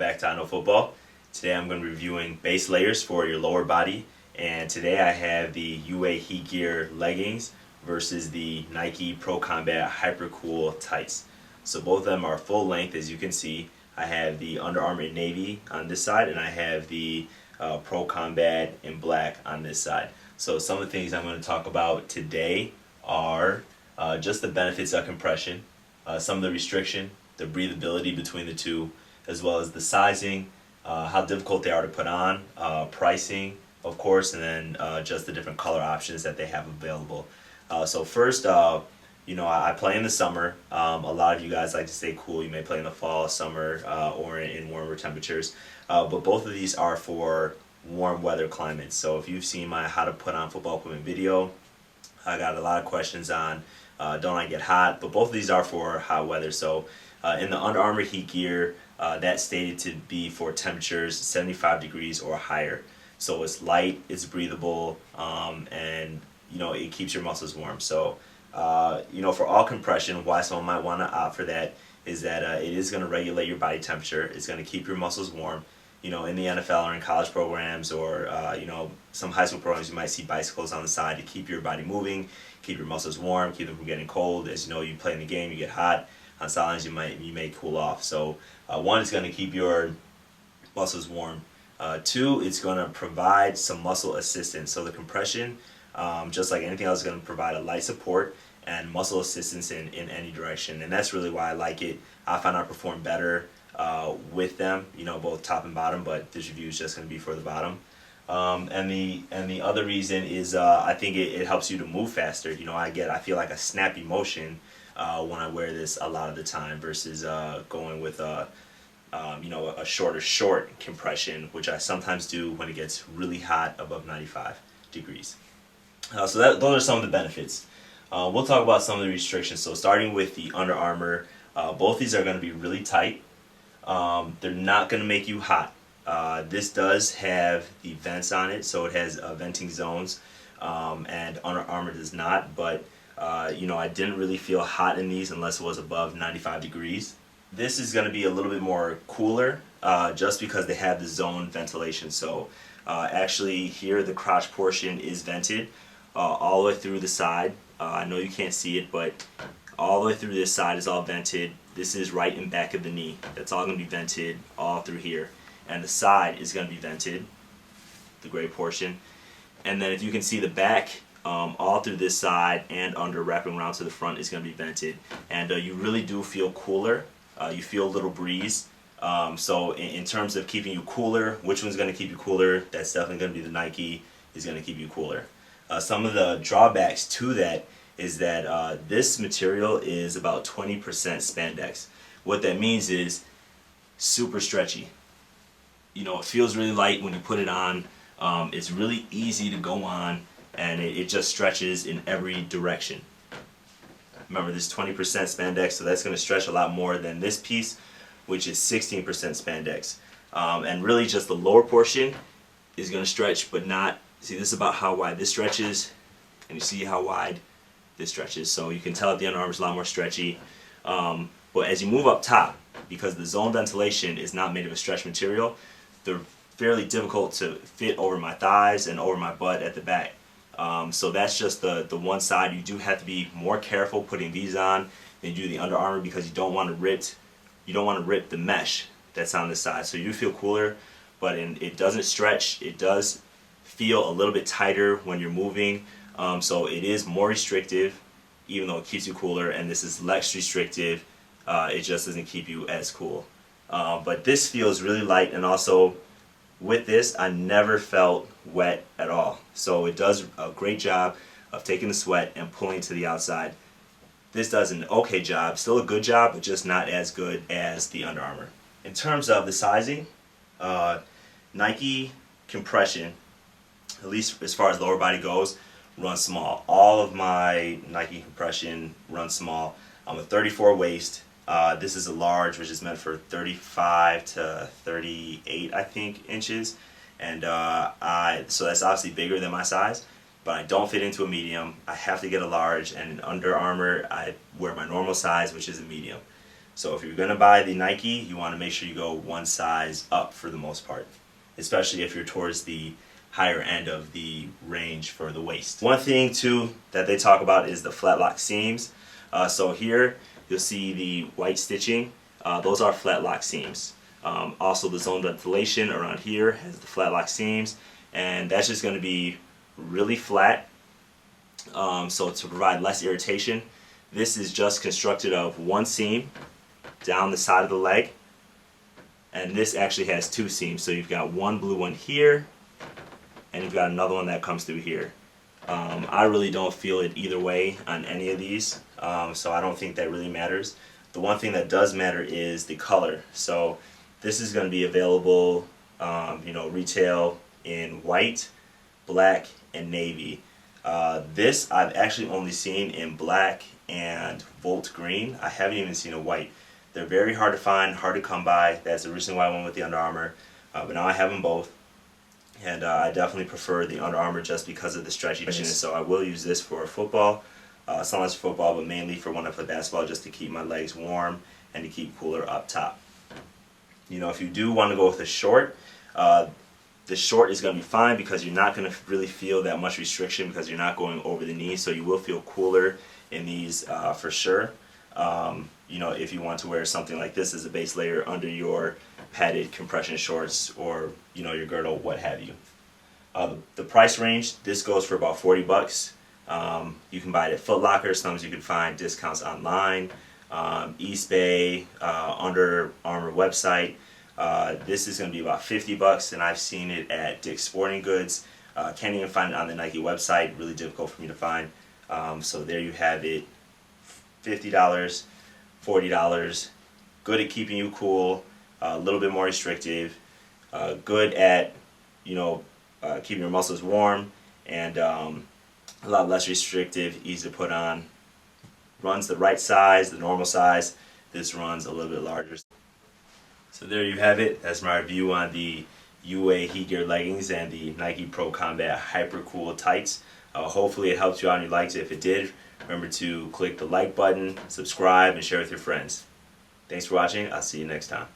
back to I Know Football. Today I'm going to be reviewing base layers for your lower body, and today I have the UA Heat Gear Leggings versus the Nike Pro Combat HyperCool tights. So both of them are full length, as you can see. I have the Under Armour in navy on this side, and I have the Pro Combat in black on this side. So some of the things I'm going to talk about today are just the benefits of compression, some of the restriction, the breathability between the two, as well as the sizing, how difficult they are to put on, pricing, of course, and then just the different color options that they have available. So first, I play in the summer. A lot of you guys like to stay cool. You may play in the fall, summer, or in warmer temperatures. But both of these are for warm weather climates. So if you've seen my how to put on football equipment video, I got a lot of questions on don't I get hot, but both of these are for hot weather. So in the Under Armour Heat Gear, that's stated to be for temperatures 75 degrees or higher. So it's light, it's breathable, and it keeps your muscles warm. So for all compression, why someone might want to opt for that is that it is going to regulate your body temperature. It's going to keep your muscles warm. In the NFL or in college programs or some high school programs, you might see bicycles on the side to keep your body moving, keep your muscles warm, keep them from getting cold. As you know, you play in the game, you get hot. On sidelines, you may cool off. So one, is going to keep your muscles warm. Two, it's going to provide some muscle assistance. So the compression, just like anything else, is going to provide a light support and muscle assistance in any direction. And that's really why I like it. I find I perform better with them, both top and bottom, but this review is just going to be for the bottom. And the other reason is I think it helps you to move faster. I feel like a snappy motion when I wear this a lot of the time versus going with a short compression, which I sometimes do when it gets really hot above 95 degrees. So those are some of the benefits. We'll talk about some of the restrictions. So starting with the Under Armour, both these are going to be really tight. They're not going to make you hot. This does have the vents on it, so it has venting zones, and Under Armour does not, but I didn't really feel hot in these unless it was above 95 degrees. This is going to be a little bit more cooler just because they have the zone ventilation. So actually here the crotch portion is vented all the way through the side. I know you can't see it, but all the way through this side is all vented. This is right in back of the knee. That's all going to be vented all through here. And the side is going to be vented, the gray portion. And then if you can see the back, all through this side and under wrapping around to the front is going to be vented. And you really do feel cooler. You feel a little breeze. So in terms of keeping you cooler, which one's going to keep you cooler? That's definitely going to be the Nike is going to keep you cooler. Some of the drawbacks to that is that this material is about 20% spandex. What that means is super stretchy. It feels really light when you put it on. It's really easy to go on, and it just stretches in every direction. Remember, this 20% spandex, so that's going to stretch a lot more than this piece, which is 16% spandex. And really just the lower portion is going to stretch, but not, see, this is about how wide this stretches, and you see how wide this stretches. So you can tell that the Under Armour is a lot more stretchy. But as you move up top, because the zone ventilation is not made of a stretch material, they're fairly difficult to fit over my thighs and over my butt at the back. So that's just the one side. You do have to be more careful putting these on than you do the Under Armour, because you don't want to rip the mesh that's on the side. So you do feel cooler, but it doesn't stretch. It does feel a little bit tighter when you're moving. So it is more restrictive, even though it keeps you cooler, and this is less restrictive. It just doesn't keep you as cool. But this feels really light, and also with this, I never felt wet at all. So it does a great job of taking the sweat and pulling to the outside. This does an okay job, still a good job, but just not as good as the Under Armour. In terms of the sizing, Nike compression, at least as far as lower body goes, runs small. All of my Nike compression runs small. I'm a 34 waist. This is a large, which is meant for 35 to 38, I think, inches. And so that's obviously bigger than my size, but I don't fit into a medium. I have to get a large, and in Under Armour, I wear my normal size, which is a medium. So if you're going to buy the Nike, you want to make sure you go one size up for the most part, especially if you're towards the higher end of the range for the waist. One thing too that they talk about is the flat lock seams. So here you'll see the white stitching. Those are flat lock seams. Also the zone ventilation around here has the flat lock seams, and that's just going to be really flat, so to provide less irritation. This is just constructed of one seam down the side of the leg, and this actually has two seams, so you've got one blue one here and you've got another one that comes through here. I really don't feel it either way on any of these, so I don't think that really matters. The one thing that does matter is the color. So this is going to be available, retail in white, black, and navy. This I've actually only seen in black and Volt green. I haven't even seen a white. They're very hard to find, hard to come by. That's the reason why I went with the Under Armour. But now I have them both. And I definitely prefer the Under Armour just because of the stretchiness. So I will use this for football, sometimes for football, but mainly for when I play basketball, just to keep my legs warm and to keep cooler up top. If you do want to go with a short, the short is going to be fine because you're not going to really feel that much restriction because you're not going over the knee, so you will feel cooler in these for sure. If you want to wear something like this as a base layer under your padded compression shorts or your girdle, what have you. The price range, this goes for about $40. You can buy it at Foot Locker. Sometimes you can find discounts online, eBay, Under Armour website. This is going to be about $50, and I've seen it at Dick's Sporting Goods. Can't even find it on the Nike website. Really difficult for me to find. So there you have it. $50, $40. Good at keeping you cool. A little bit more restrictive. Good at keeping your muscles warm, and a lot less restrictive. Easy to put on. Runs the right size, the normal size. This runs a little bit larger. So there you have it. That's my review on the UA Heat Gear leggings and the Nike Pro Combat HyperCool tights. Hopefully it helped you out and you liked it. If it did, remember to click the like button, subscribe, and share with your friends. Thanks for watching. I'll see you next time.